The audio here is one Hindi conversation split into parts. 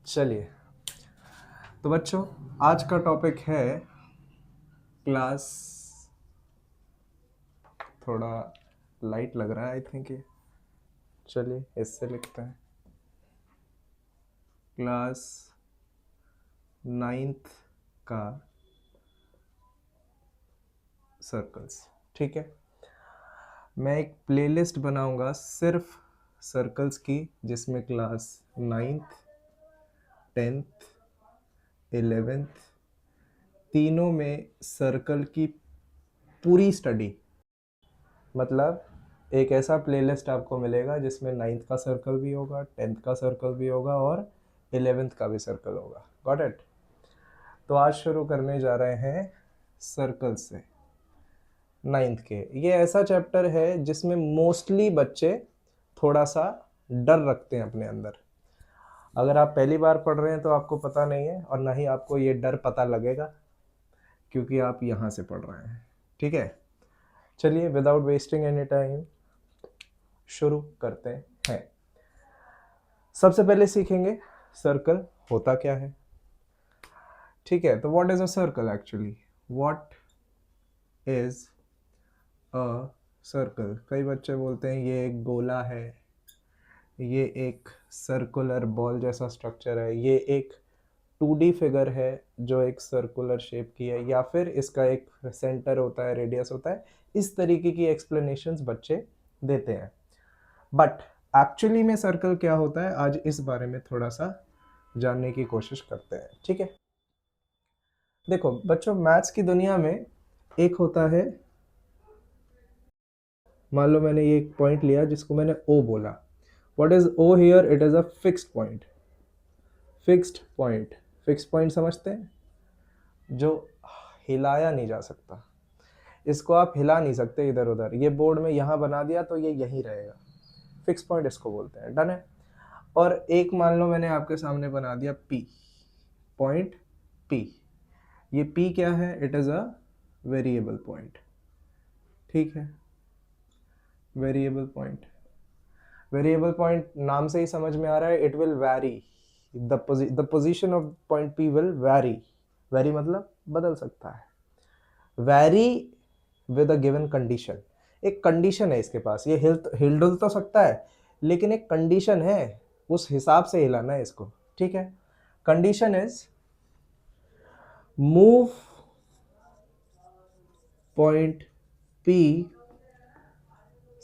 चलिए, तो बच्चों आज का टॉपिक है क्लास, थोड़ा लाइट लग रहा है आई थिंक ये, चलिए इससे लिखते हैं क्लास 9th का सर्कल्स। ठीक है, मैं एक प्लेलिस्ट बनाऊंगा सिर्फ सर्कल्स की, जिसमें क्लास 9th 10th 11th तीनों में सर्कल की पूरी स्टडी, मतलब एक ऐसा प्लेलिस्ट आपको मिलेगा जिसमें 9th का सर्कल भी होगा, 10th का सर्कल भी होगा और 11th का भी सर्कल होगा। Got it? तो आज शुरू करने जा रहे हैं सर्कल से 9th के। ये ऐसा चैप्टर है जिसमें मोस्टली बच्चे थोड़ा सा डर रखते हैं अपने अंदर। अगर आप पहली बार पढ़ रहे हैं तो आपको पता नहीं है, और ना ही आपको ये डर पता लगेगा क्योंकि आप यहाँ से पढ़ रहे हैं। ठीक है, चलिए विदाउट वेस्टिंग एनी टाइम शुरू करते हैं। सबसे पहले सीखेंगे सर्कल होता क्या है। ठीक है, तो what is a circle actually? What is a circle? कई बच्चे बोलते हैं ये एक गोला है, ये एक सर्कुलर बॉल जैसा स्ट्रक्चर है, ये एक 2D फिगर है जो एक सर्कुलर शेप की है, या फिर इसका एक सेंटर होता है, रेडियस होता है। इस तरीके की एक्सप्लेनेशंस बच्चे देते हैं, बट एक्चुअली में सर्कल क्या होता है आज इस बारे में थोड़ा सा जानने की कोशिश करते हैं। ठीक है, देखो बच्चों, मैथ्स की दुनिया में एक होता है, मान लो मैंने ये एक पॉइंट लिया जिसको मैंने O बोला। What is O here? It is a fixed point. Fixed point, fixed point समझते हैं, जो हिलाया नहीं जा सकता। इसको आप हिला नहीं सकते इधर उधर। ये बोर्ड में यहाँ बना दिया तो ये यहीं रहेगा, फिक्स पॉइंट इसको बोलते हैं। डन है? और एक मान लो मैंने आपके सामने बना दिया P, पॉइंट P। ये P क्या है? It is a variable point. ठीक है, वेरिएबल पॉइंट। वेरिएबल पॉइंट नाम से ही समझ में आ रहा है, it will vary, the position of point P will vary. Vary मतलब बदल सकता है। Vary with a given condition. एक कंडीशन है इसके पास, ये हिल डुल तो सकता है लेकिन एक कंडीशन है, उस हिसाब से हिलाना है इसको। ठीक है, condition is move point P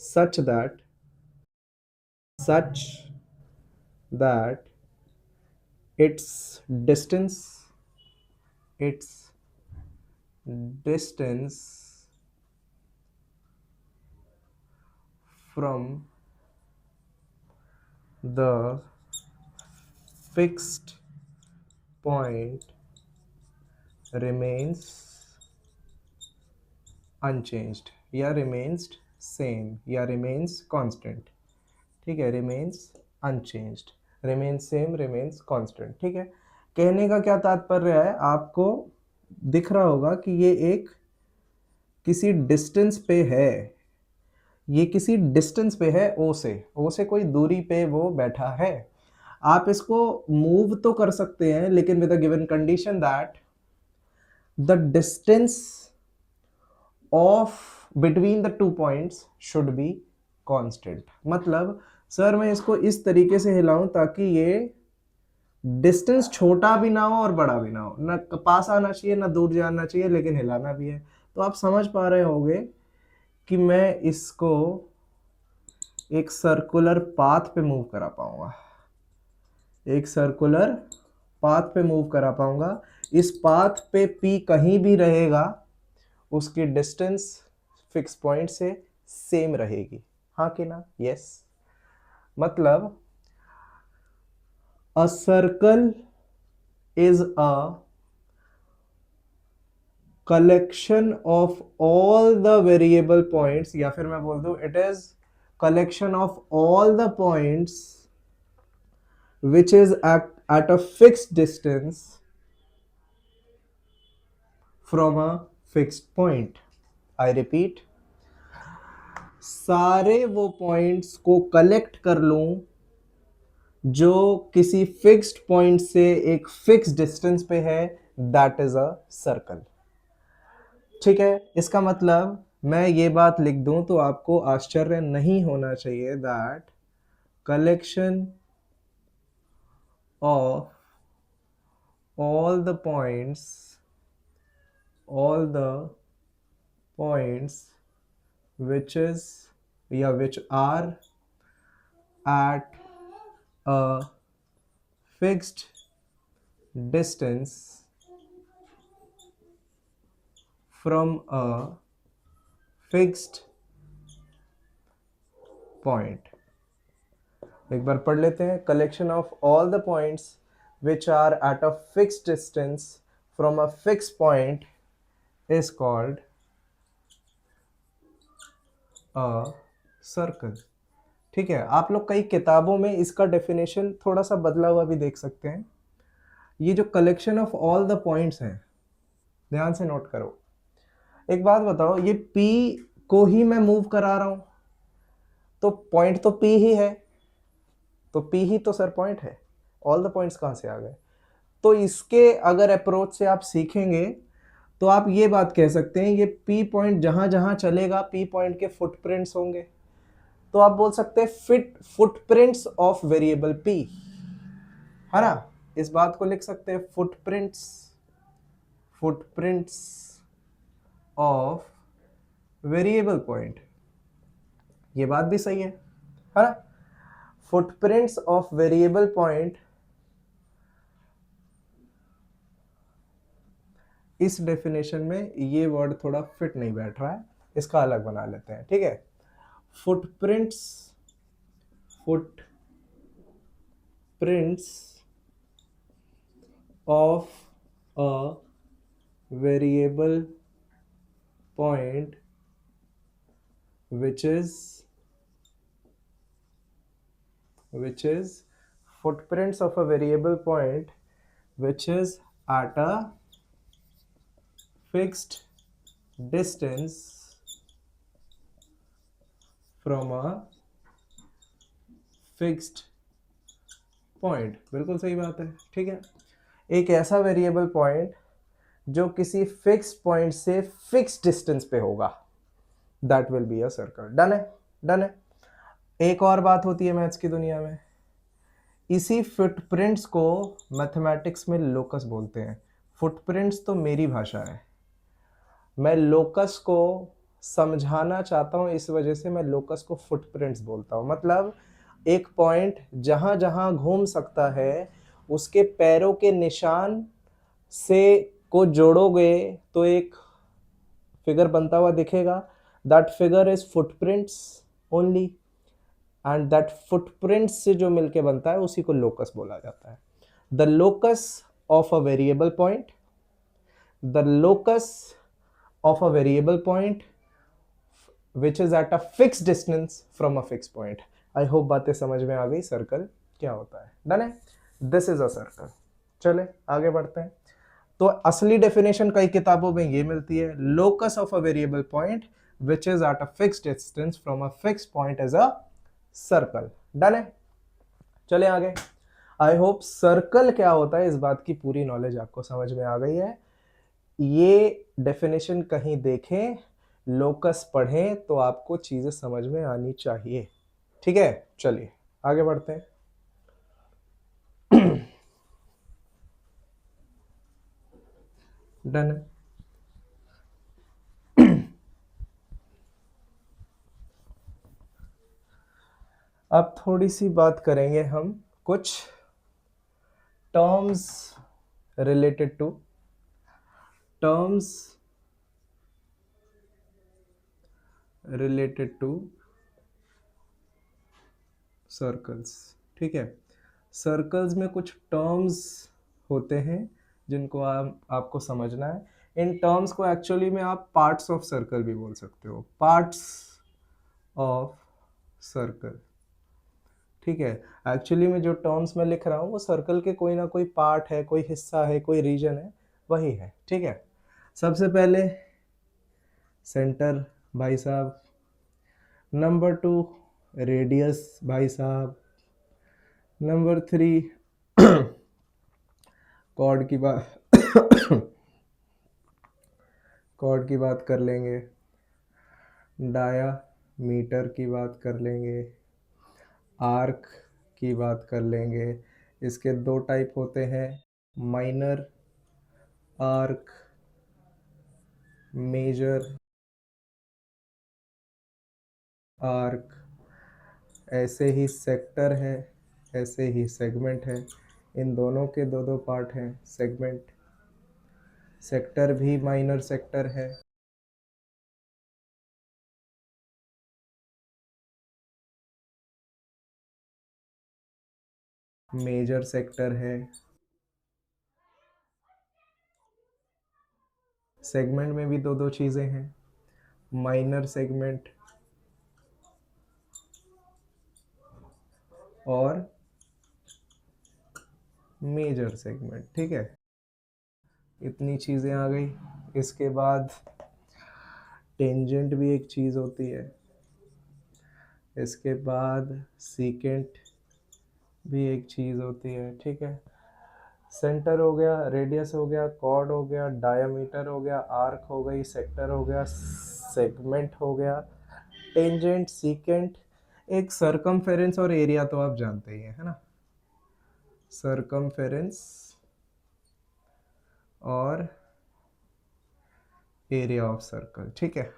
such that its distance from the fixed point remains unchanged, या remains same, या remains constant। ठीक है, remains unchanged, remains same, remains constant। ठीक है, कहने का क्या तात्पर्य है, आपको दिख रहा होगा कि ये एक किसी डिस्टेंस पे है, ये किसी डिस्टेंस पे है ओ से कोई दूरी पे वो बैठा है। आप इसको मूव तो कर सकते हैं लेकिन with a given condition that the distance of between the two points should be constant. मतलब सर मैं इसको इस तरीके से हिलाऊं ताकि ये डिस्टेंस छोटा भी ना हो और बड़ा भी ना हो, ना पास आना चाहिए ना दूर जाना चाहिए, लेकिन हिलाना भी है। तो आप समझ पा रहे होंगे कि मैं इसको एक सर्कुलर पाथ पे मूव करा पाऊंगा, एक सर्कुलर पाथ पे मूव करा पाऊंगा। इस पाथ पे P कहीं भी रहेगा, उसकी डिस्टेंस फिक्स पॉइंट से सेम रहेगी। हाँ कि ना? यस। मतलब a circle is a collection of all the variable points, या फिर मैं बोल दूं it is collection of all the points which is at a fixed distance from a fixed point। I repeat, सारे वो पॉइंट्स को कलेक्ट कर लूं जो किसी फिक्स्ड पॉइंट से एक फिक्स डिस्टेंस पे है, दैट इज अ सर्कल। ठीक है, इसका मतलब मैं ये बात लिख दूं तो आपको आश्चर्य नहीं होना चाहिए, that collection of all the points which are at a fixed distance from a fixed point। एक बार पढ़ लेते हैं, collection of all the points which are at a fixed distance from a fixed point is called a circle। ठीक है, आप लोग कई किताबों में इसका डेफिनेशन थोड़ा सा बदला हुआ भी देख सकते हैं। ये जो collection of all the points हैं, ध्यान से नोट करो। एक बात बताओ, ये P को ही मैं मूव करा रहा हूं, तो पॉइंट तो P ही है, तो P ही तो सर पॉइंट है। ऑल द पॉइंट्स कहां से आ गए? तो इसके अगर अप्रोच से आप सीखेंगे तो आप ये बात कह सकते हैं, ये P पॉइंट जहां जहां चलेगा P पॉइंट के फुटप्रिंट्स होंगे। तो आप बोल सकते हैं fit footprints of variable P, है ना? इस बात को लिख सकते हैं फुटप्रिंट्स ऑफ वेरिएबल पॉइंट। ये बात भी सही है ना? फुटप्रिंट्स ऑफ वेरिएबल पॉइंट, इस डेफिनेशन में ये वर्ड थोड़ा फिट नहीं बैठ रहा है, इसका अलग बना लेते हैं। ठीक है, footprints of a variable point which is footprints of a variable point which is at a fixed distance from a fixed point। बिल्कुल सही बात है। ठीक है, एक ऐसा वेरिएबल पॉइंट जो किसी फिक्स पॉइंट से फिक्स डिस्टेंस पे होगा, that will be a circle. Done है, डन है। एक और बात होती है मैथ्स की दुनिया में, इसी फुटप्रिंट्स को मैथमेटिक्स में लोकस बोलते हैं। फुटप्रिंट्स तो मेरी भाषा है, मैं लोकस को समझाना चाहता हूं, इस वजह से मैं लोकस को फुटप्रिंट्स बोलता हूं। मतलब एक पॉइंट जहां जहां घूम सकता है उसके पैरों के निशान से को जोड़ोगे तो एक फिगर बनता हुआ दिखेगा, that figure is footprints only, and that footprints से जो मिलके बनता है उसी को लोकस बोला जाता है। The locus of a variable point, the locus of a variable point which is at a fixed distance from a fixed point। I hope बातें समझ में आ गई, सर्कल क्या होता है। डन है, दिस इज अ सर्कल। चले आगे बढ़ते हैं। तो असली डेफिनेशन कई किताबों में ये मिलती है, locus of a variable point which is at a fixed distance from a fixed point is a circle। Done है, चले आगे। आई होप सर्कल क्या होता है इस बात की पूरी नॉलेज आपको समझ में आ गई है। ये डेफिनेशन कहीं देखें, लोकस पढ़ें तो आपको चीजें समझ में आनी चाहिए। ठीक है, चलिए आगे बढ़ते हैं। डन है। अब थोड़ी सी बात करेंगे हम कुछ टर्म्स रिलेटेड टू सर्कल्स। ठीक है, सर्कल्स में कुछ टर्म्स होते हैं जिनको आपको समझना है। इन टर्म्स को एक्चुअली में आप पार्ट्स ऑफ सर्कल भी बोल सकते हो, पार्ट्स ऑफ सर्कल। ठीक है, एक्चुअली में जो टर्म्स मैं लिख रहा हूँ वो सर्कल के कोई ना कोई पार्ट है, कोई हिस्सा है, कोई रीजन है, वही है। ठीक है, सबसे पहले सेंटर भाई साहब। नंबर 2 रेडियस भाई साहब। नंबर 3 कॉर्ड की बात कॉर्ड की बात कर लेंगे, डायामीटर की बात कर लेंगे, आर्क की बात कर लेंगे। इसके दो टाइप होते हैं, माइनर आर्क, मेजर आर्क। ऐसे ही सेक्टर है, ऐसे ही सेगमेंट है। इन दोनों के दो दो पार्ट हैं। सेगमेंट, सेक्टर भी माइनर सेक्टर है, मेजर सेक्टर है। सेगमेंट में भी दो दो चीज़ें हैं, माइनर सेगमेंट और मेजर सेगमेंट। ठीक है, इतनी चीज़ें आ गई। इसके बाद टेंजेंट भी एक चीज़ होती है। इसके बाद सीकेंट भी एक चीज़ होती है। ठीक है, सेंटर हो गया, रेडियस हो गया, कॉर्ड हो गया, डायामीटर हो गया, आर्क हो गई, सेक्टर हो गया, सेगमेंट हो गया, टेंजेंट, सीकेंट। एक सरकमफेरेंस और एरिया तो आप जानते ही हैं, है ना। सरकमफेरेंस और एरिया ऑफ सर्कल। ठीक है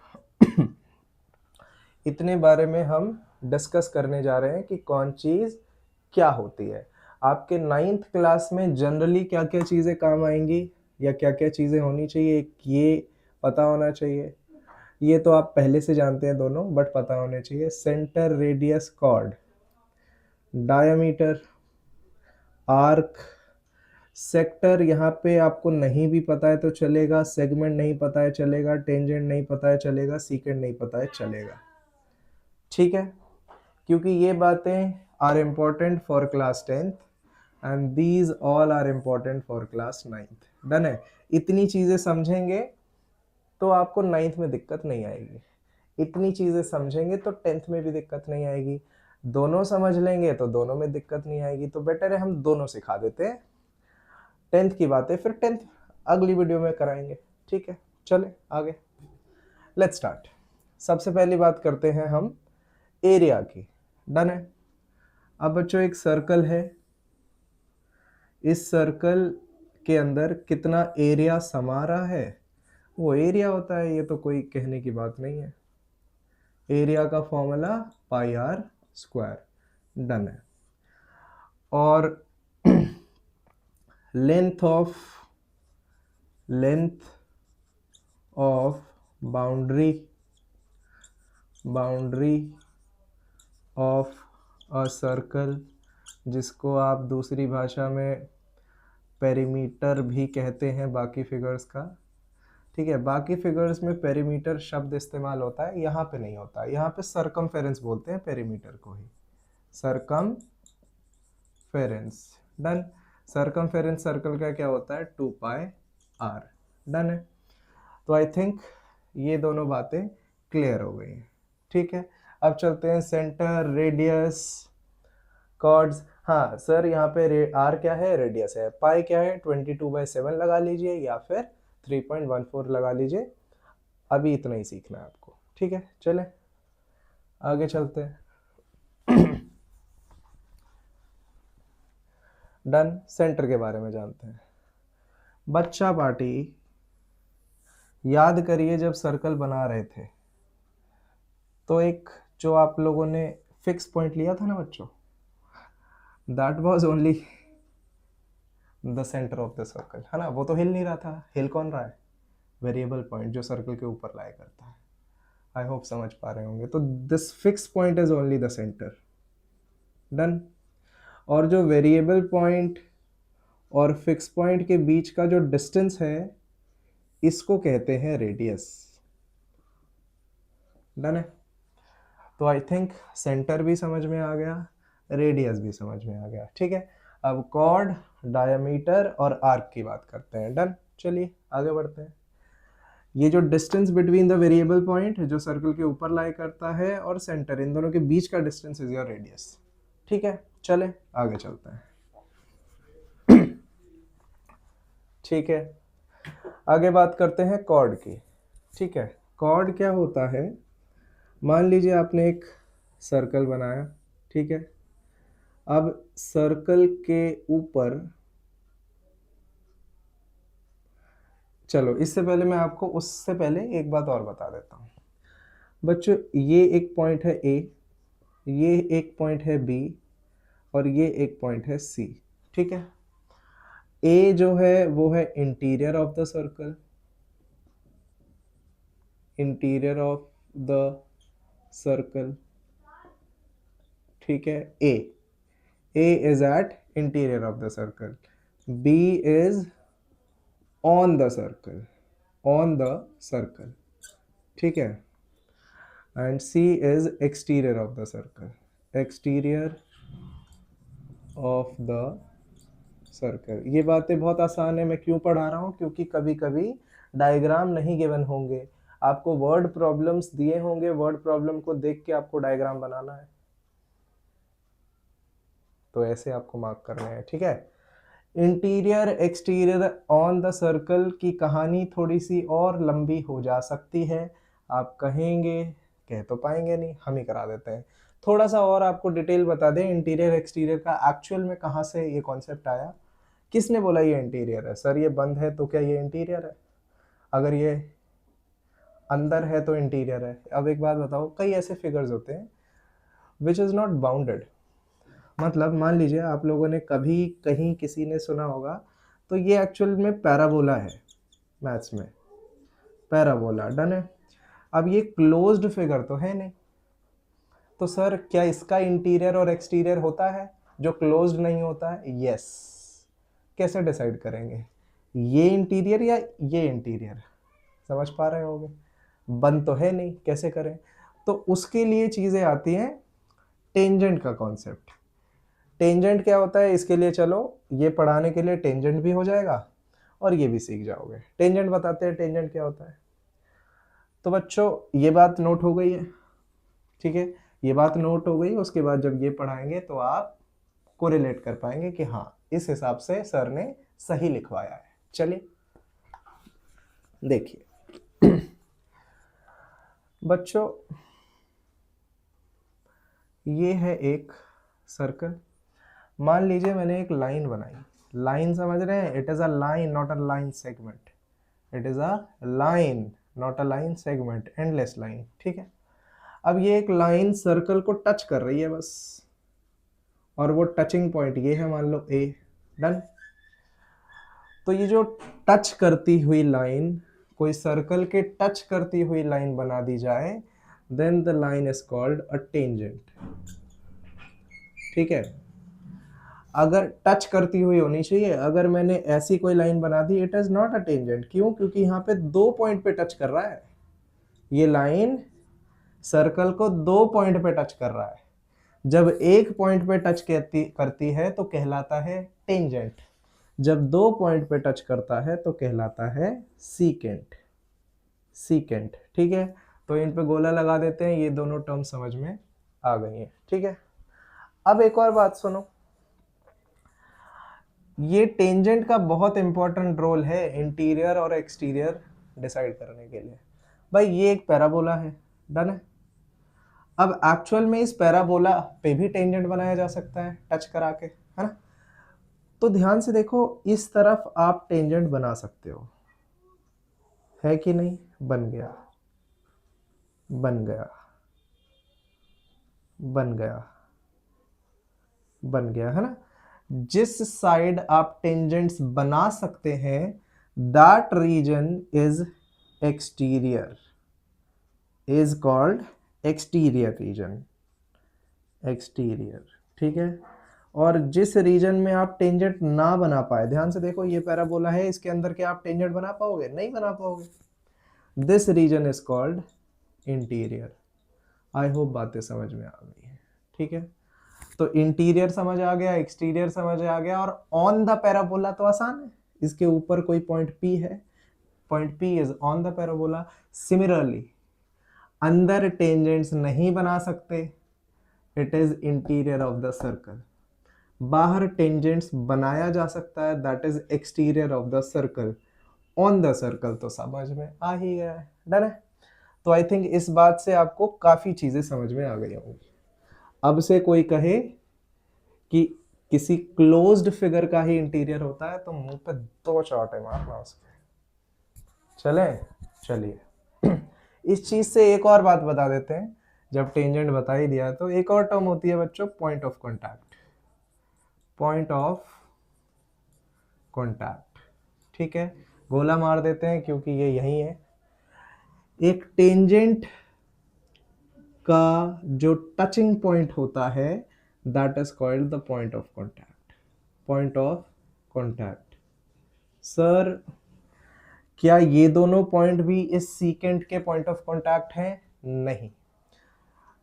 इतने बारे में हम डिस्कस करने जा रहे हैं कि कौन चीज़ क्या होती है। आपके 9th क्लास में जनरली क्या क्या चीज़ें काम आएंगी या क्या क्या चीज़ें होनी चाहिए, ये पता होना चाहिए। ये तो आप पहले से जानते हैं दोनों, बट पता होने चाहिए। Centre, radius, chord, diameter, arc, sector. यहाँ पे आपको नहीं भी पता है तो चलेगा, सेगमेंट नहीं पता है चलेगा, टेंजेंट नहीं पता है चलेगा, सीकेंट नहीं पता है चलेगा। ठीक है, क्योंकि ये बातें are important for class 10th and these all are important for class 9th। Done है। इतनी चीज़ें समझेंगे तो आपको 9th में दिक्कत नहीं आएगी, इतनी चीज़ें समझेंगे तो 10th में भी दिक्कत नहीं आएगी, दोनों समझ लेंगे तो दोनों में दिक्कत नहीं आएगी। तो बेटर है हम दोनों सिखा देते हैं। 10th की बातें फिर 10th अगली वीडियो में कराएंगे। ठीक है, चले आगे, लेट्स स्टार्ट। सबसे पहली बात करते हैं हम एरिया की। डन है। अब बच्चों एक सर्कल है, इस सर्कल के अंदर कितना एरिया समा रहा है वो एरिया होता है। ये तो कोई कहने की बात नहीं है। एरिया का formula pi r square. Done है। और length of boundary of a circle, जिसको आप दूसरी भाषा में पेरीमीटर भी कहते हैं बाकी फिगर्स का। ठीक है, बाकी फिगर्स में पेरीमीटर शब्द इस्तेमाल होता है, यहाँ पे नहीं होता। यहाँ पे सरकमफेरेंस बोलते हैं पेरीमीटर को ही, सरकमफेरेंस। डन। सरकमफेरेंस सर्कल का क्या होता है, 2 पाई आर। डन है। तो आई थिंक ये दोनों बातें क्लियर हो गई हैं। ठीक है, अब चलते हैं सेंटर, रेडियस, कॉर्ड्स। हाँ सर, यहाँ पे आर क्या है, रेडियस है, पाई क्या है, 22/7 लगा लीजिए या फिर 3.14 लगा लीजिए। अभी इतना ही सीखना है आपको। ठीक है, चले आगे चलते हैं। डन। सेंटर के बारे में जानते हैं। बच्चा पार्टी, याद करिए जब सर्कल बना रहे थे तो एक जो आप लोगों ने फिक्स पॉइंट लिया था ना बच्चों, that was only the centre of the circle, है ना। वो तो हिल नहीं रहा था। हिल कौन रहा है, वेरिएबल पॉइंट जो सर्कल के ऊपर लाया करता है। आई होप समझ पा रहे होंगे। तो this fix point is only the centre. Done. और जो वेरिएबल पॉइंट और फिक्स पॉइंट के बीच का जो डिस्टेंस है इसको कहते हैं रेडियस। डन है। तो आई थिंक सेंटर भी समझ में आ गया, रेडियस भी समझ में आ गया। ठीक है, अब कॉर्ड, डायमीटर और आर्क की बात करते हैं। डन। चलिए आगे बढ़ते हैं। ये जो distance between the variable point जो सर्कल के ऊपर लाई करता है और सेंटर, इन दोनों के बीच का डिस्टेंस इज योर रेडियस। ठीक है, चले आगे चलते हैं। ठीक है, आगे बात करते हैं कॉर्ड की। ठीक है, कॉर्ड क्या होता है, मान लीजिए आपने एक सर्कल बनाया। ठीक है, अब सर्कल के ऊपर, चलो इससे पहले मैं आपको उससे पहले एक बात और बता देता हूँ बच्चों। ये एक पॉइंट है ए, ये एक पॉइंट है बी, और ये एक पॉइंट है सी। ठीक है, ए जो है वो है interior of the circle, interior of the circle. ठीक है, A is at interior of the circle, B is on the circle, on the circle. ठीक है, and C is exterior of the circle, exterior of the circle. ये बातें बहुत आसान है, मैं क्यों पढ़ा रहा हूँ, क्योंकि कभी कभी डायग्राम नहीं गिवन होंगे, आपको वर्ड प्रॉब्लम्स दिए होंगे, वर्ड प्रॉब्लम को देख के आपको डायग्राम बनाना है, तो ऐसे आपको मार्क करने हैं। ठीक है, interior exterior on the circle की कहानी थोड़ी सी और लंबी हो जा सकती है, आप कहेंगे, कह तो पाएंगे नहीं, हम ही करा देते हैं। थोड़ा सा और आपको डिटेल बता दें, इंटीरियर एक्सटीरियर का एक्चुअल में कहाँ से ये कॉन्सेप्ट आया, किसने बोला ये इंटीरियर है, सर ये बंद है तो क्या ये इंटीरियर है, अगर ये अंदर है तो इंटीरियर है। अब एक बात बताओ, कई ऐसे फिगर्स होते हैं विच इज़ नॉट बाउंडेड, मतलब मान लीजिए आप लोगों ने कभी कहीं किसी ने सुना होगा, तो ये एक्चुअल में पैराबोला है, मैथ्स में पैराबोला, डन है। अब ये क्लोज्ड फिगर तो है नहीं, तो सर क्या इसका इंटीरियर और एक्सटीरियर होता है जो क्लोज्ड नहीं होता है? यस। कैसे डिसाइड करेंगे, ये इंटीरियर या ये इंटीरियर? समझ पा रहे होगे, बंद तो है नहीं, कैसे करें? तो उसके लिए चीज़ें आती हैं, टेंजेंट का कॉन्सेप्ट। टेंजेंट क्या होता है, इसके लिए चलो ये पढ़ाने के लिए टेंजेंट भी हो जाएगा और ये भी सीख जाओगे। टेंजेंट बताते हैं, टेंजेंट क्या होता है। तो बच्चों ये बात नोट हो गई है, ठीक है, ये बात नोट हो गई। उसके बाद जब ये पढ़ाएंगे तो आप कोरिलेट कर पाएंगे कि हाँ इस हिसाब से सर ने सही लिखवाया है। चलिए देखिए बच्चों, ये है एक सर्कल, मान लीजिए मैंने एक लाइन बनाई, लाइन समझ रहे हैं, it is a line not a line segment, it is a line not a line segment, endless line. ठीक है, अब ये एक लाइन सर्कल को टच कर रही है बस, और वो टचिंग पॉइंट ये है, मान लो ए, डन। तो ये जो टच करती हुई लाइन, कोई सर्कल के टच करती हुई लाइन बना दी जाए, then the line is called a tangent. ठीक है, अगर टच करती हुई होनी चाहिए, अगर मैंने ऐसी कोई लाइन बना दी, it is not a tangent. क्यों? क्योंकि यहाँ पे 2 पॉइंट पे टच कर रहा है, ये लाइन सर्कल को 2 पॉइंट पे टच कर रहा है। जब एक पॉइंट पे टच करती है तो कहलाता है टेंजेंट, जब 2 पॉइंट पे टच करता है तो कहलाता है सीकेंट, सीकेंट। ठीक है, तो इन पे गोला लगा देते हैं, ये दोनों टर्म समझ में आ गई हैं। ठीक है, अब एक और बात सुनो, ये टेंजेंट का बहुत इंपॉर्टेंट रोल है इंटीरियर और एक्सटीरियर डिसाइड करने के लिए। भाई ये एक पैराबोला है, डन है। अब एक्चुअल में इस पैराबोला पे भी टेंजेंट बनाया जा सकता है टच करा के, है ना? तो ध्यान से देखो, इस तरफ आप टेंजेंट बना सकते हो, है कि नहीं? बन गया, बन गया, बन गया, बन गया, है ना? जिस साइड आप टेंजेंट्स बना सकते हैं, that region is exterior, is called exterior region, exterior. ठीक है, और जिस रीजन में आप टेंजेंट ना बना पाए, ध्यान से देखो, ये पैराबोला है, इसके अंदर क्या आप टेंजेंट बना पाओगे? नहीं बना पाओगे। This region is called interior. I hope बातें समझ में आ गई है। ठीक है, तो इंटीरियर समझ आ गया, एक्सटीरियर समझ आ गया, और ऑन द पैराबोला तो आसान है, इसके ऊपर कोई पॉइंट पी है, point P is on the parabola. Similarly अंदर टेंजेंट्स नहीं बना सकते, it is interior of the circle. बाहर टेंजेंट्स बनाया जा सकता है, that is exterior of the circle. On the circle तो समझ में आ ही गया है, डन है। तो आई थिंक इस बात से आपको काफी चीजें समझ में आ गई होंगी। अब से कोई कहे कि किसी क्लोज्ड फिगर का ही इंटीरियर होता है तो मुंह पे 2 चांटे मारना उसके। चले, चलिए इस चीज से एक और बात बता देते हैं। जब टेंजेंट बता ही दिया तो एक और टर्म होती है बच्चों, point of contact. Point of contact, ठीक है, गोला मार देते हैं क्योंकि ये यही है। एक टेंजेंट का जो टचिंग पॉइंट होता है that is called the point of contact. Point of contact. Sir क्या ये दोनों पॉइंट भी इस सीकेंट के पॉइंट ऑफ कॉन्टैक्ट हैं? नहीं,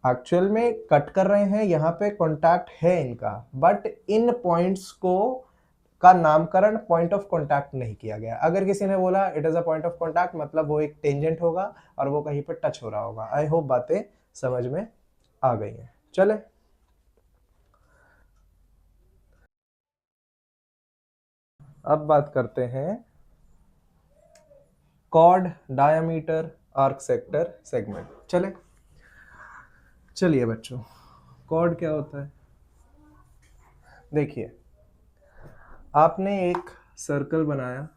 एक्चुअल में कट कर रहे हैं, यहाँ पे कॉन्टैक्ट है इनका, बट इन पॉइंट्स को का नामकरण पॉइंट ऑफ कॉन्टैक्ट नहीं किया गया। अगर किसी ने बोला it is a point of contact, मतलब वो एक टेंजेंट होगा और वो कहीं पर टच हो रहा होगा। आई होप बातें समझ में आ गई हैं। चले, अब बात करते हैं chord, diameter, arc sector, segment. चले, चलिए बच्चों, कॉर्ड क्या होता है? देखिए, आपने एक सर्कल बनाया,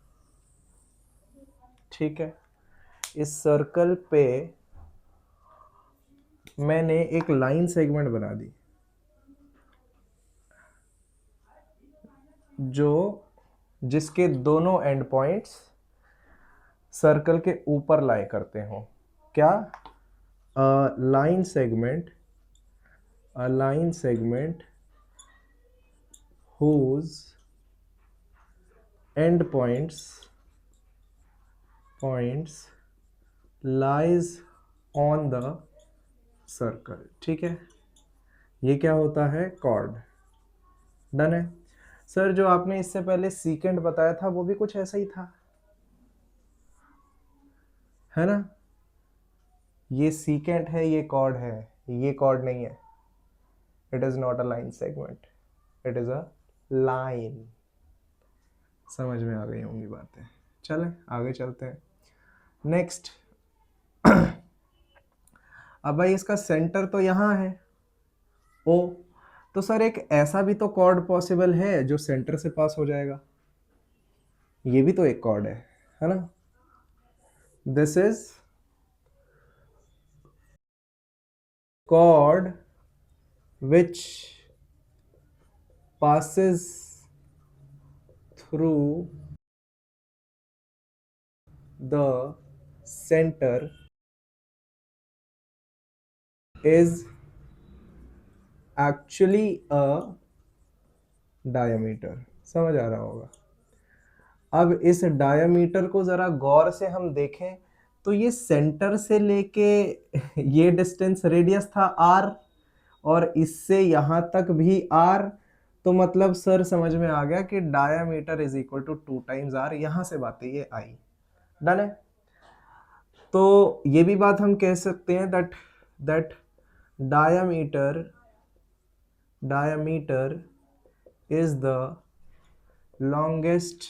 ठीक है, इस सर्कल पे मैंने एक लाइन सेगमेंट बना दी जो जिसके दोनों एंड पॉइंट्स सर्कल के ऊपर लाई करते हो। क्या? Line segment, a line segment whose end points lies on the circle, ठीक है, ये क्या होता है? कॉर्ड। डन है। सर जो आपने इससे पहले सीकेंट बताया था वो भी कुछ ऐसा ही था, है ना? ये सीकेंट है, ये कॉर्ड है, ये कॉर्ड नहीं है। It is not a line segment, it is a line. समझ में आ गई होंगी बातें। चलें आगे चलते हैं। नेक्स्ट अब भाई इसका सेंटर तो यहाँ है ओ, तो सर एक ऐसा भी तो कॉर्ड पॉसिबल है जो सेंटर से पास हो जाएगा। ये भी तो एक कॉर्ड है ना? This is chord which passes through the center is actually a diameter। समझ आ रहा होगा। अब इस डायमीटर को जरा गौर से हम देखें तो ये सेंटर से लेके ये डिस्टेंस रेडियस था r, और इससे यहां तक भी r, तो मतलब सर समझ में आ गया कि diameter is equal to 2 times r। यहां से बातें ये आई। डन है। तो ये भी बात हम कह सकते हैं that diameter is the longest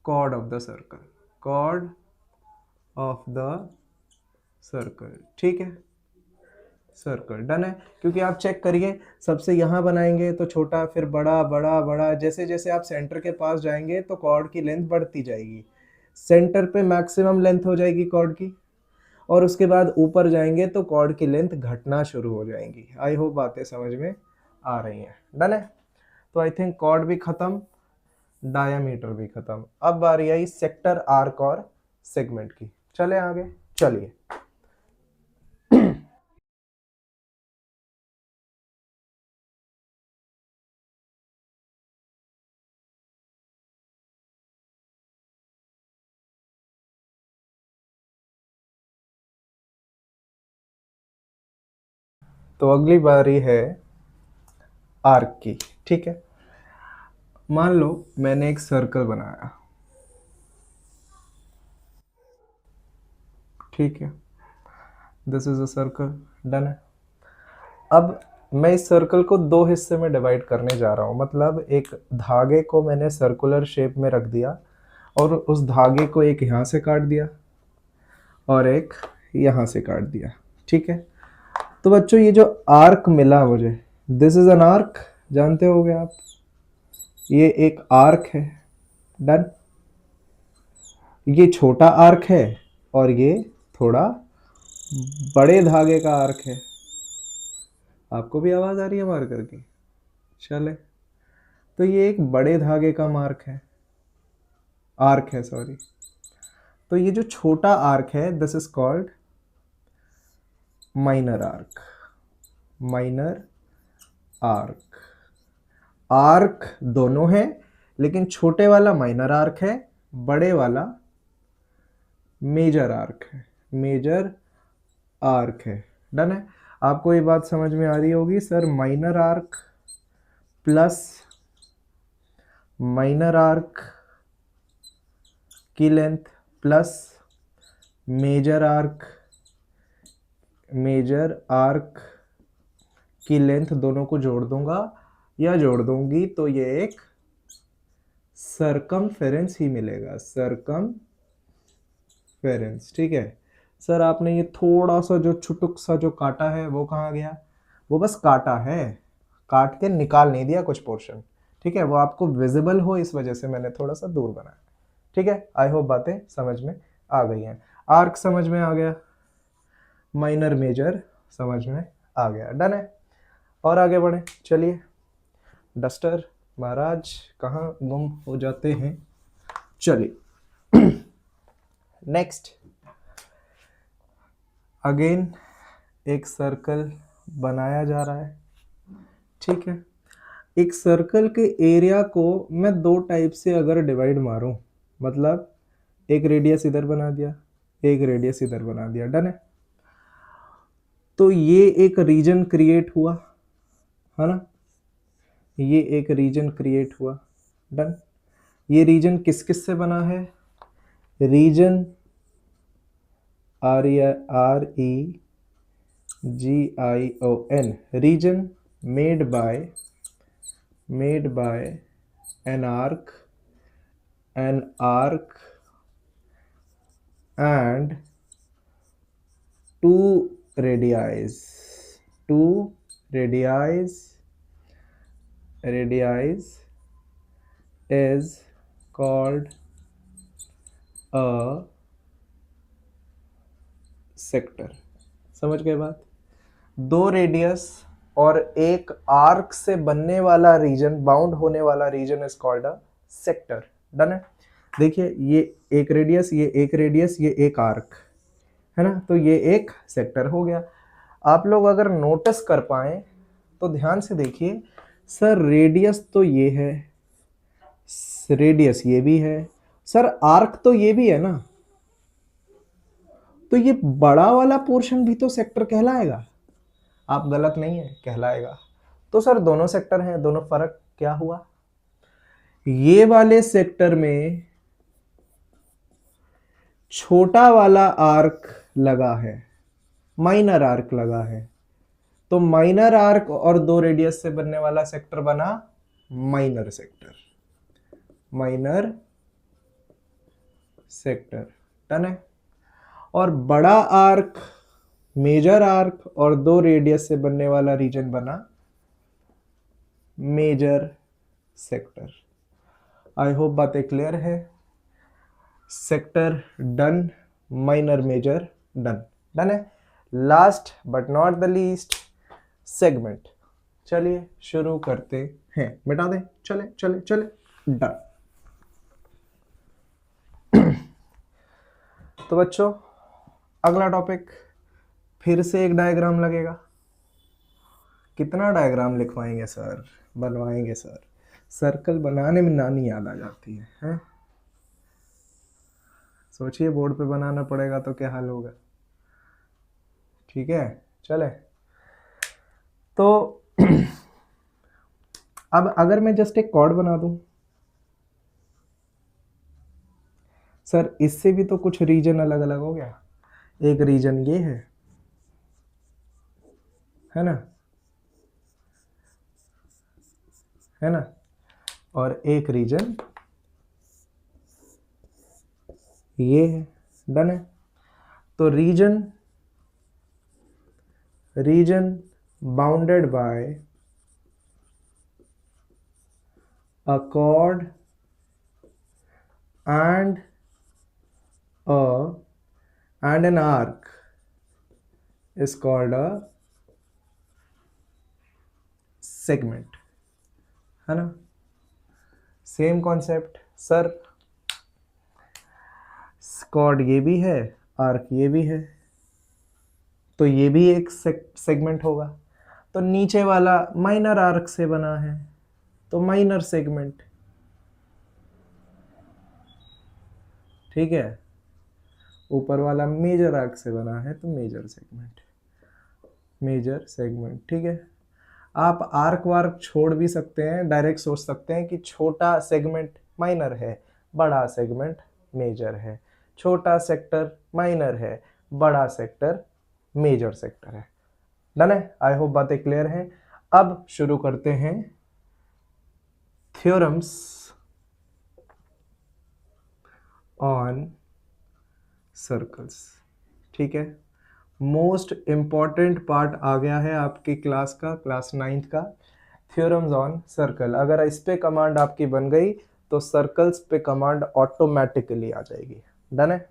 chord of the circle, chord of the circle, ठीक है, सर्कल। डन है। क्योंकि आप चेक करिए, सबसे यहां बनाएंगे तो छोटा, फिर बड़ा बड़ा बड़ा, जैसे जैसे आप सेंटर के पास जाएंगे तो कॉर्ड की लेंथ बढ़ती जाएगी। सेंटर पे मैक्सिमम लेंथ हो जाएगी कॉर्ड की, और उसके बाद ऊपर जाएंगे तो कॉर्ड की लेंथ घटना शुरू हो जाएंगी। आई होप बातें समझ में आ रही हैं। डन है। तो आई थिंक कॉर्ड भी खत्म, डायमीटर भी खत्म। अब बारी आई सेक्टर, आर्क और सेगमेंट की। चले आगे, चलिए। तो अगली बारी है आर्क की, ठीक है। मान लो मैंने एक सर्कल बनाया, ठीक है, this is a circle, done है। अब मैं इस सर्कल को दो हिस्से में डिवाइड करने जा रहा हूँ, मतलब एक धागे को मैंने सर्कुलर शेप में रख दिया और उस धागे को एक यहाँ से काट दिया और एक यहाँ से काट दिया, ठीक है। तो बच्चों ये जो आर्क मिला मुझे, दिस इज एन आर्क, जानते होगे आप, ये एक आर्क है, डन। ये छोटा आर्क है और ये थोड़ा बड़े धागे का आर्क है। आपको भी आवाज आ रही है मार्कर की? चले, तो ये एक बड़े धागे का आर्क है सॉरी। तो ये जो छोटा आर्क है, this is called minor arc. Minor arc, arc दोनों है लेकिन छोटे वाला माइनर आर्क है, बड़े वाला मेजर आर्क है, मेजर आर्क है, डन है। आपको ये बात समझ में आ रही होगी, sir minor arc plus minor arc की लेंथ प्लस मेजर आर्क की लेंथ दोनों को जोड़ दूंगा या जोड़ दूंगी तो ये एक सरकमफेरेंस ही मिलेगा, सरकमफेरेंस, ठीक है। सर आपने ये थोड़ा सा जो छुटुक सा जो काटा है वो कहाँ गया? वो बस काटा है, काट के निकाल नहीं दिया कुछ पोर्शन, ठीक है। वो आपको विजिबल हो इस वजह से मैंने थोड़ा सा दूर बनाया, ठीक है। आई होप बातें समझ में आ गई हैं। आर्क समझ में आ गया, माइनर मेजर समझ में आ गया, डन है। और आगे बढ़े, चलिए। डस्टर महाराज कहाँ गुम हो जाते हैं? चलिए नेक्स्ट, अगेन एक सर्कल बनाया जा रहा है, ठीक है। एक सर्कल के एरिया को मैं दो टाइप से अगर डिवाइड मारूं, मतलब एक रेडियस इधर बना दिया, एक रेडियस इधर बना दिया, डन है। तो ये एक रीजन क्रिएट हुआ, है ना, ये एक रीजन क्रिएट हुआ, डन। ये रीजन किस किस से बना है? Region REGION, region made by an arc and two radii is called a sector. समझ गए बात? दो रेडियस और एक आर्क से बनने वाला रीजन, बाउंड होने वाला region is called a sector, done है। देखिए ये एक रेडियस, ये एक रेडियस, ये एक आर्क है ना, तो ये एक सेक्टर हो गया। आप लोग अगर नोटिस कर पाए तो ध्यान से देखिए, सर रेडियस तो ये है, रेडियस ये भी है, सर आर्क तो ये भी है ना, तो ये बड़ा वाला पोर्शन भी तो सेक्टर कहलाएगा। आप गलत नहीं है, कहलाएगा। तो सर दोनों सेक्टर हैं, दोनों फर्क क्या हुआ? ये वाले सेक्टर में छोटा वाला आर्क लगा है, माइनर आर्क लगा है, तो माइनर आर्क और दो रेडियस से बनने वाला सेक्टर बना minor sector, minor sector, done है। और बड़ा आर्क, मेजर आर्क और दो रेडियस से बनने वाला रीजन बना मेजर सेक्टर। आई होप बातें क्लियर है। Sector done, minor major done, done है। Last but not the least, segment. चलिए शुरू करते हैं, मिटा दें, चले चले चले, डन। तो बच्चों अगला टॉपिक, फिर से एक डायग्राम लगेगा। कितना डायग्राम लिखवाएंगे सर? बनवाएंगे सर, सर्कल बनाने में नानी याद आ जाती है? सोचिए बोर्ड पे बनाना पड़ेगा तो क्या हाल होगा, ठीक है। चले तो अब अगर मैं जस्ट एक कॉर्ड बना दूं, सर इससे भी तो कुछ रीजन अलग अलग हो गया। एक रीजन ये है ना, है ना, और एक रीजन ये है। डन है। तो reason bounded by a chord and an arc is called a segment, है ना। सेम कॉन्सेप्ट सर, कॉर्ड ये भी है, आर्क ये भी है, तो ये भी एक सेगमेंट होगा। तो नीचे वाला माइनर आर्क से बना है तो माइनर सेगमेंट, ठीक है। ऊपर वाला मेजर आर्क से बना है तो मेजर सेगमेंट, ठीक है। आप आर्क वार्क छोड़ भी सकते हैं, डायरेक्ट सोच सकते हैं कि छोटा सेगमेंट माइनर है, बड़ा सेगमेंट मेजर है, छोटा सेक्टर माइनर है, बड़ा सेक्टर मेजर सेक्टर है। डन है। आई होप बातें क्लियर हैं। अब शुरू करते हैं थ्योरम्स ऑन सर्कल्स, ठीक है। मोस्ट इंपॉर्टेंट पार्ट आ गया है आपकी क्लास का, क्लास 9th का, थ्योरम्स ऑन सर्कल। अगर इस पे कमांड आपकी बन गई तो सर्कल्स पे कमांड ऑटोमेटिकली आ जाएगी। डन है।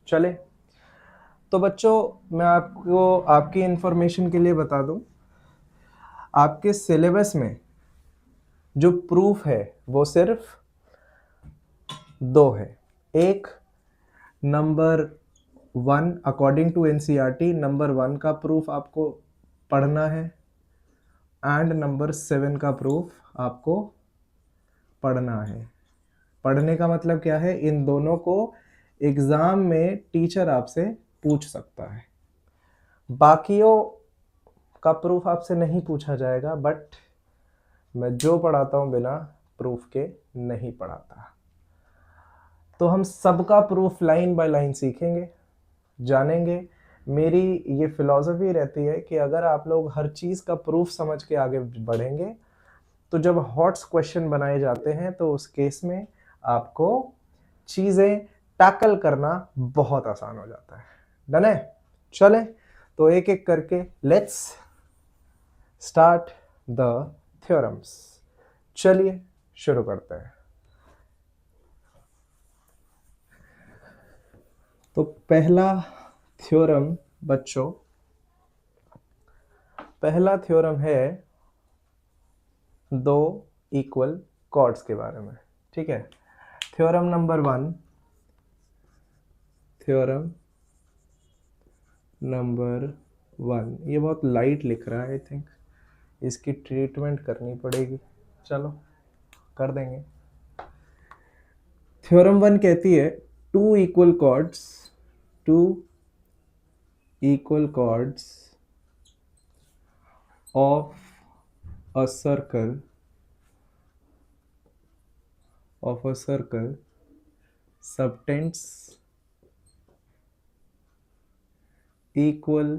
चले, तो बच्चों मैं आपको आपकी इंफॉर्मेशन के लिए बता दूं, आपके सिलेबस में जो प्रूफ है वो सिर्फ 2 है। एक number 1 according to NCERT number 1 का प्रूफ आपको पढ़ना है, एंड नंबर 7 का प्रूफ आपको पढ़ना है। पढ़ने का मतलब क्या है, इन दोनों को एग्जाम में टीचर आपसे पूछ सकता है। बाकियों का प्रूफ आपसे नहीं पूछा जाएगा, बट मैं जो पढ़ाता हूं बिना प्रूफ के नहीं पढ़ाता। तो हम सबका प्रूफ लाइन बाय लाइन सीखेंगे, जानेंगे। मेरी ये फिलॉसफी रहती है कि अगर आप लोग हर चीज़ का प्रूफ समझ के आगे बढ़ेंगे तो जब हॉट्स क्वेश्चन बनाए जाते हैं तो उस केस में आपको चीज़ें टैकल करना बहुत आसान हो जाता है। डन है। चले, तो एक एक करके लेट्स स्टार्ट द थ्योरम्स। चलिए शुरू करते हैं। तो पहला थ्योरम बच्चों, पहला थ्योरम है 2 इक्वल कॉर्ड्स के बारे में, ठीक है। थ्योरम नंबर 1, थ्योरम नंबर 1, ये बहुत लाइट लिख रहा है, आई थिंक इसकी ट्रीटमेंट करनी पड़ेगी, चलो कर देंगे। थ्योरम 1 कहती है 2 equal chords of a circle subtends equal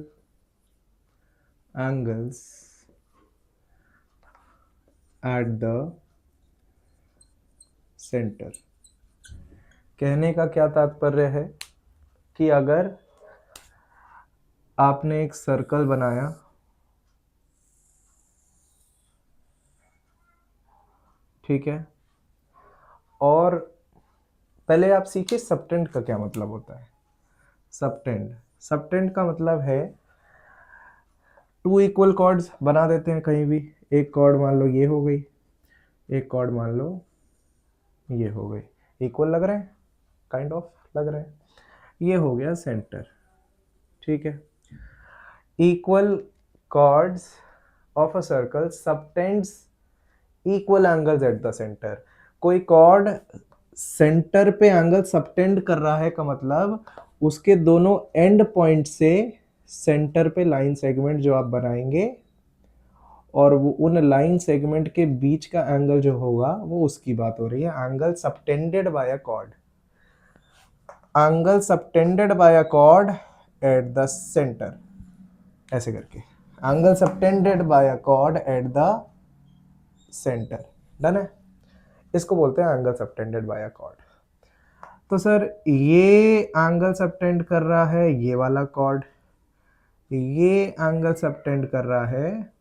angles at the center। कहने का क्या तात्पर्य है कि अगर आपने एक सर्कल बनाया, ठीक है, और पहले आप सीखिए सबटेंड का क्या मतलब होता है। सबटेंड का मतलब है 2 इक्वल कॉर्ड्स बना देते हैं कहीं भी। एक कॉर्ड मान लो ये हो गई, एक कॉर्ड मान लो ये हो गई, इक्वल लग रहे हैं, काइंड ऑफ लग रहे हैं, ये हो गया सेंटर, ठीक है। Equal chords of a circle subtends equal angles at the centre. कोई कॉर्ड सेंटर पे एंगल सबटेंड कर रहा है का मतलब उसके दोनों एंड पॉइंट से सेंटर पे लाइन सेगमेंट जो आप बनाएंगे और वो उन लाइन सेगमेंट के बीच का एंगल जो होगा वो उसकी बात हो रही है, angle subtended bye a cord. Angle subtended bye a cord eight the centre, ऐसे करके angle subtended bye a cord eight the centre. Done है, इसको बोलते हैं एंगल सबटेंडेड बाय अ कॉर्ड। तो सर ये एंगल सबटेंड कर रहा है ये वाला कॉर्ड, ये एंगल सबटेंड कर रहा है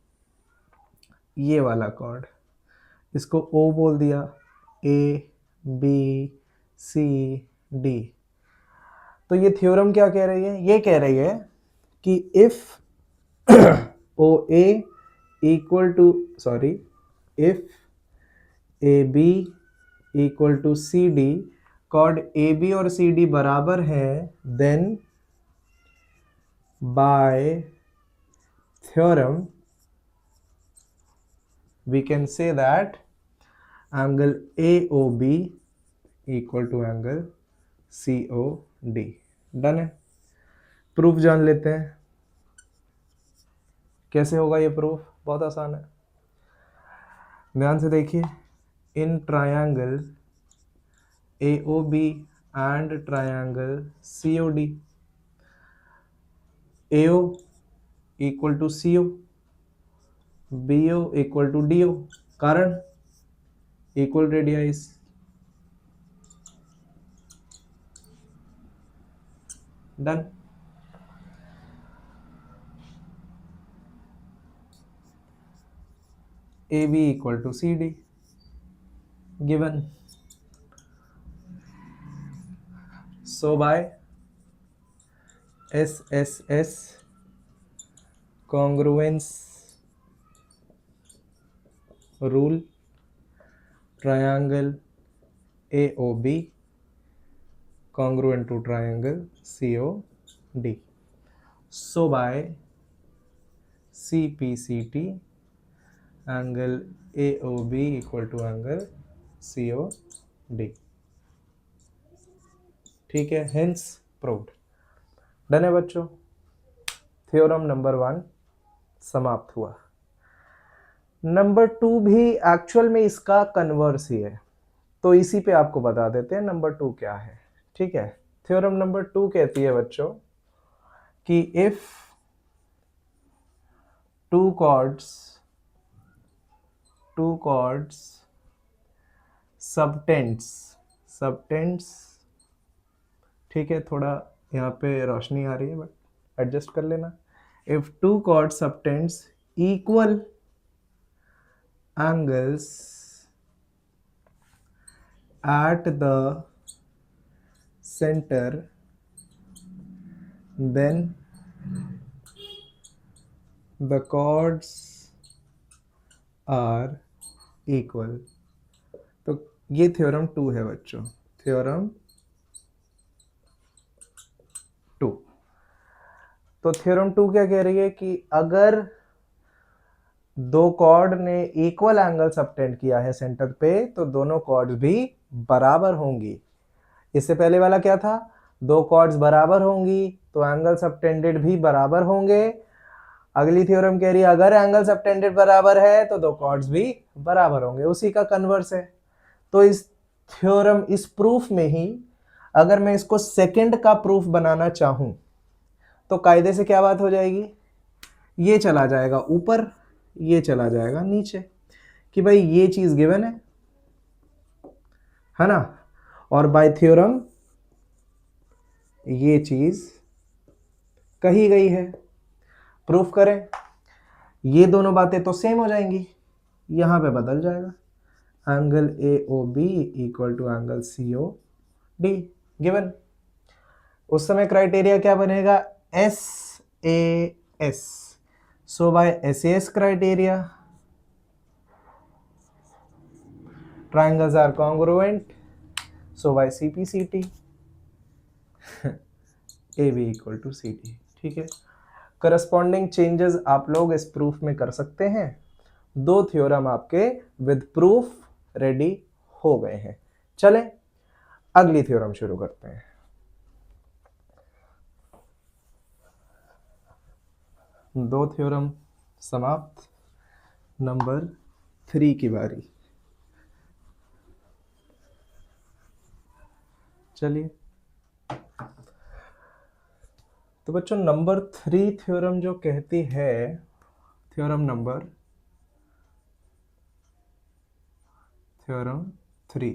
ये वाला कॉर्ड, इसको ओ बोल दिया, ए बी सी डी। तो ये थ्योरम क्या कह रही है, ये कह रही है कि if O A equal to sorry if A B equal to C D, chord A B और सी डी बराबर है, then by theorem we can say that angle AOB equal to angle COD। Done है, प्रूफ जान लेते हैं कैसे होगा ये प्रूफ, बहुत आसान है, ध्यान से देखिए। In triangle AOB and triangle COD, AO equal to CO, BO equal to DO, कारण equal radius. Done, AB equal to CD given, so by SSS congruence rule, triangle AOB congruent to triangle COD, so by CPCT angle AOB equal to angle COD। ठीक है, hence proved। डन है बच्चों, थ्योरम नंबर 1 समाप्त हुआ। नंबर 2 भी एक्चुअल में इसका कन्वर्स ही है, तो इसी पे आपको बता देते हैं नंबर 2 क्या है। ठीक है, थ्योरम नंबर 2 कहती है बच्चों कि इफ टू कॉर्ड्स सबटेंड्स, ठीक है, थोड़ा यहाँ पे रोशनी आ रही है बट एडजस्ट कर लेना। If two chords subtends equal angles at the center, then the chords are equal। तो ये थ्योरम 2 है बच्चों, थ्योरम 2। तो थ्योरम 2 क्या कह रही है कि अगर दो कॉर्ड ने इक्वल एंगल सबटेंड किया है सेंटर पे, तो दोनों कॉर्ड्स भी बराबर होंगी। इससे पहले वाला क्या था, दो कॉर्ड्स बराबर होंगी तो एंगल सबटेंडेड भी बराबर होंगे। अगली थ्योरम कह रही है अगर एंगल सबटेंडेड बराबर है तो दो कॉर्ड्स भी बराबर होंगे, उसी का कन्वर्स है। तो इस थ्योरम, इस प्रूफ में ही अगर मैं इसको सेकंड का प्रूफ बनाना चाहूं तो कायदे से क्या बात हो जाएगी, ये चला जाएगा ऊपर, ये चला जाएगा नीचे, कि भाई ये चीज गिवन है ना, और बाय थ्योरम ये चीज कही गई है। प्रूफ करें, ये दोनों बातें तो सेम हो जाएंगी, यहां पे बदल जाएगा, angle AOB equal to angle COD given. उस समय क्राइटेरिया क्या बनेगा, SAS, so by SAS criteria triangles are congruent, so by CPCT AB equal to CD। ठीक है, करस्पॉन्डिंग चेंजेस आप लोग इस प्रूफ में कर सकते हैं। दो थ्योरम आपके विद प्रूफ रेडी हो गए हैं। चलें अगली थ्योरम शुरू करते हैं। दो थ्योरम समाप्त, नंबर 3 की बारी। चलिए तो बच्चों नंबर 3 थ्योरम जो कहती है, थ्योरम 3,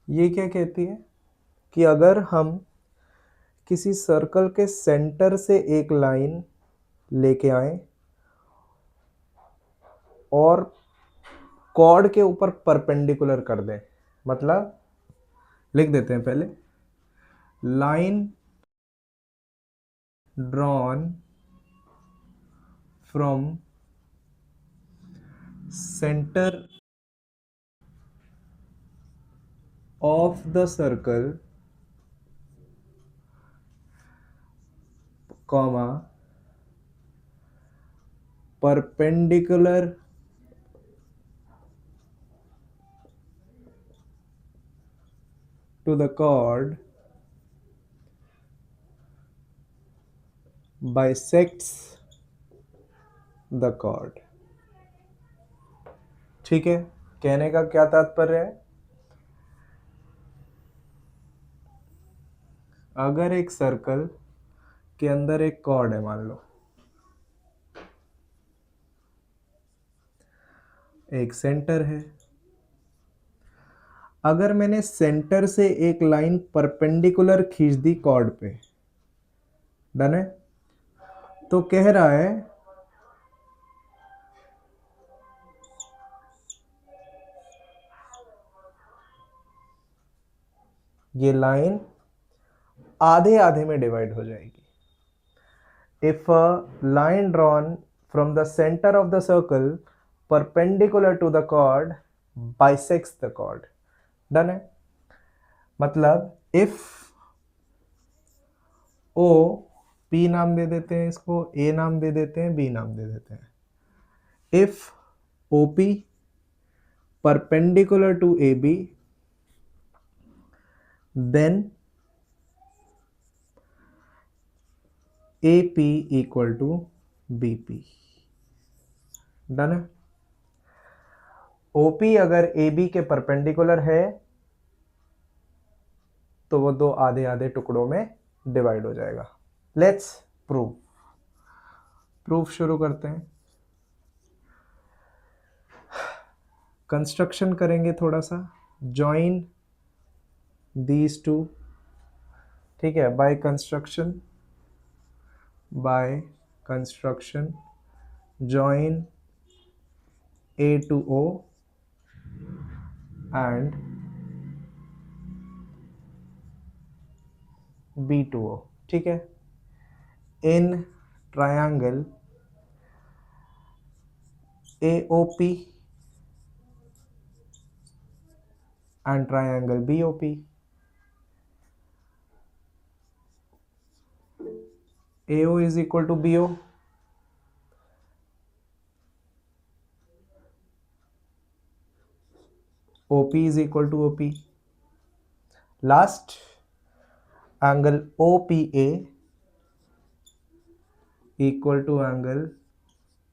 ये क्या कहती है कि अगर हम किसी सर्कल के सेंटर से एक लाइन लेके आए और कॉर्ड के ऊपर परपेंडिकुलर कर दें, मतलब लिख देते हैं पहले, line drawn from centre of the circle comma perpendicular to the chord bisects the chord। ठीक है, कहने का क्या तात्पर्य है, अगर एक सर्कल के अंदर एक कॉर्ड है, मान लो एक सेंटर है, अगर मैंने सेंटर से एक लाइन परपेंडिकुलर खींच दी कॉर्ड पे, डन है, तो कह रहा है ये लाइन आधे आधे में डिवाइड हो जाएगी। If a line drawn from the centre of the circle perpendicular to the chord bisects the chord, done है। मतलब इफ ओ, पी नाम दे देते हैं इसको, ए नाम दे देते हैं, बी नाम दे देते हैं, if OP perpendicular to AB, then AP equal to BP, done है। OP अगर AB के परपेंडिकुलर है तो वो दो आधे आधे टुकड़ों में डिवाइड हो जाएगा। लेट्स प्रूफ शुरू करते हैं। कंस्ट्रक्शन करेंगे थोड़ा सा, जॉइन दीज टू, ठीक है, by construction join A to O and B to O, ठीक है, in triangle AOP and triangle BOP, AO is equal to BO, OP is equal to OP, last angle OPA equal to angle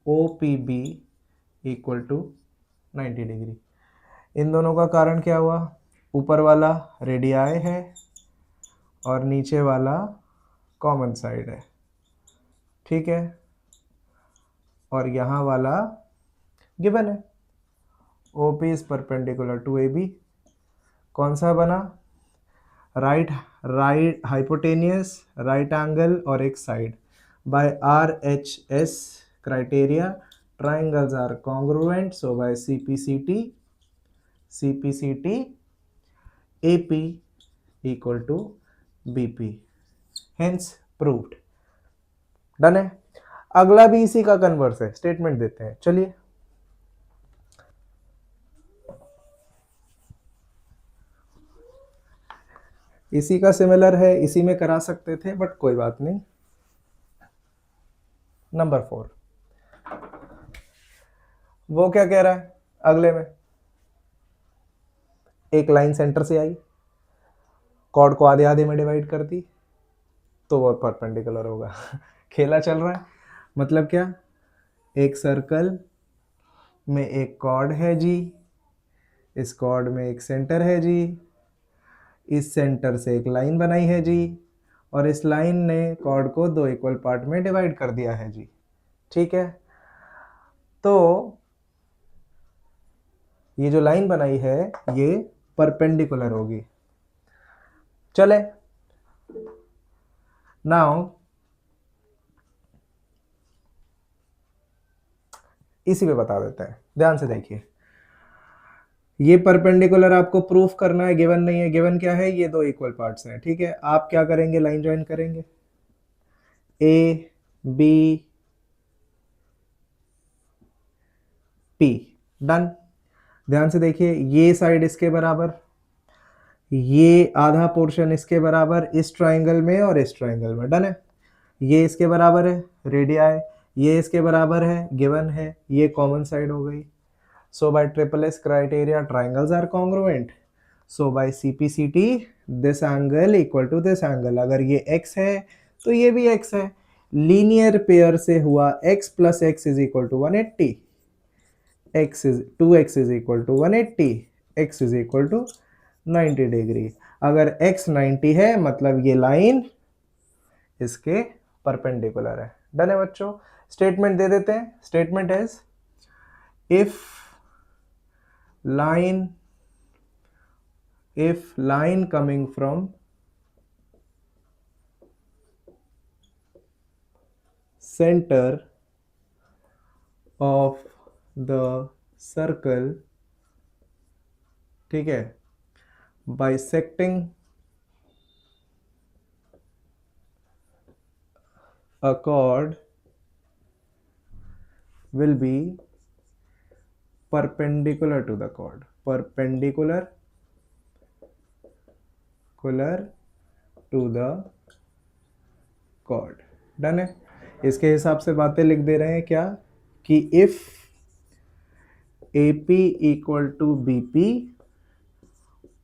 OPB equal to 90 degree. इन दोनों का कारण क्या हुआ, ऊपर वाला रेडियाई है और नीचे वाला कॉमन साइड है, ठीक है, और यहाँ वाला गिवन है, OP is perpendicular to AB, कौन सा बना, राइट हाइपोटेनियस राइट एंगल और एक side, by RHS criteria triangles are congruent, so by CPCT AP equal to BP, hence proved, done है। अगला भी इसी का कन्वर्स है, स्टेटमेंट देते हैं, चलिए। इसी का सिमिलर है, इसी में करा सकते थे बट कोई बात नहीं। नंबर 4, वो क्या कह रहा है अगले में, एक लाइन सेंटर से आई, कॉर्ड को आधे आधे में डिवाइड कर दी तो वो परपेंडिकुलर होगा। खेला चल रहा है, मतलब क्या, एक सर्कल में एक कॉर्ड है जी, इस कॉर्ड में एक सेंटर है जी, इस सेंटर से एक लाइन बनाई है जी, और इस लाइन ने कॉर्ड को दो इक्वल पार्ट में डिवाइड कर दिया है जी। ठीक है, तो ये जो लाइन बनाई है ये परपेंडिकुलर होगी। चले नाउ इसी पे बता देते हैं, ध्यान से देखिए। ये परपेंडिकुलर आपको प्रूफ करना है, गिवन नहीं है। गिवन क्या है, ये दो इक्वल पार्ट्स हैं। ठीक है, आप क्या करेंगे, लाइन ज्वाइन करेंगे, ए बी पी, डन। ध्यान से देखिए, ये साइड इसके बराबर, ये आधा पोर्शन इसके बराबर इस ट्राइंगल में और इस ट्राइंगल में, डन है। ये इसके बराबर है रेडियाई, ये इसके बराबर है, गिवन है, ये कॉमन साइड हो गई। So by triple S criteria triangles are congruent. So by CPCT this angle equal to this angle. अगर ये x है तो ये भी x है। लीनियर पेयर से हुआ x plus x is equal to 180, x is 2x is equal to 180, x is equal to 90 degree. अगर x 90 है मतलब ये लाइन इसके परपेंडिकुलर है। डन है बच्चों, स्टेटमेंट दे देते हैं। Statement is if line coming from center of the circle, ठीक है, bisecting a chord will be perpendicular to the chord, perpendicular to the chord। Done है, इसके हिसाब से बातें लिख दे रहे हैं क्या, कि if AP equal to BP,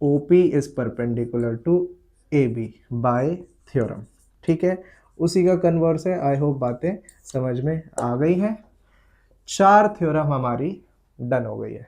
OP is perpendicular to AB by theorem. ठीक है, उसी का कन्वर्स है। आई होप बातें समझ में आ गई हैं। 4 थ्योरम हमारी डन हो गई है।